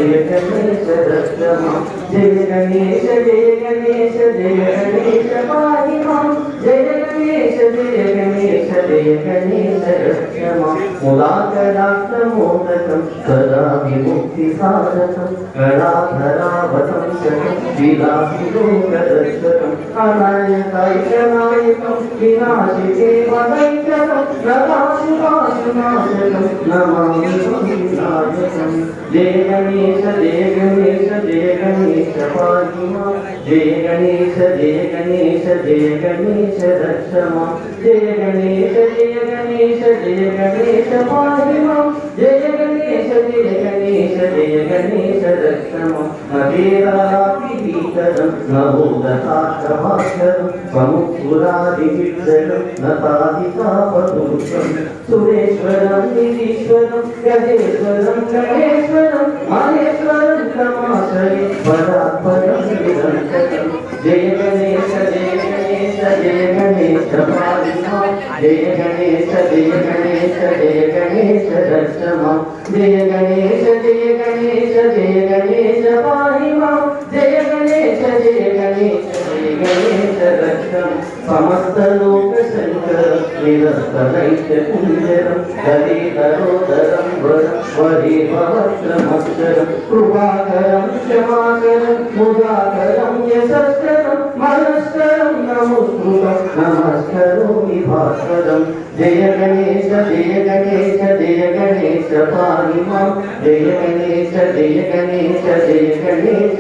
जय गणेश रक्षमा जय गणेश जय गणेश जय गणेश पाहि मां जय गणेश जय गणेश जय गणेश रक्षमा मूलाकरात्मोदकं सदा विमुक्तिसाधकं कलाधरावतं शतं विलासिलोकदर्शकम् अनन्यदैकनायकं विनाशिकेवदैकं नराशुभाशुनाशकं नमामि विनायकं जय गणेश जय गणेश जय गणेश पाहि मां जय गणेश जय गणेश जय गणेश रक्षमा जय गणेश जय गणेश जय गणेश पाहि मां जय गणेश जय गणेश जय गणेश रक्षमा नवेदातिभीकरं नवोदताक्षभास्करं समुत्पुरादिविग्रहं नतादितापदुर्गं सुरेश्वरं निरीश्वरं गजेश्वरं गणेश्वरं महेश्वरं तमाश्रये पदात्पदं निरन्तरं जय गणेश जय गणेश जय गणेश पाहि मां जय गणेश जय गणेश जय गणेश रक्षमा जय गणेश जय गणेश जय गणेश पाहि मां जय गणेश जय गणेश जय गणेश रक्षम समस्त लोक शंकर निरस्तनैत्य कुंजरं दलितरोदरं वरं वरीभवत्रमक्षरं कृपाकरं क्षमाकरं मुदाकरं यशस्करं मनस्करं नमोस्तुतं नमस्करोमि भास्करं जय गणेश जय गणेश जय गणेश पाहि मां जय गणेश जय गणेश जय गणेश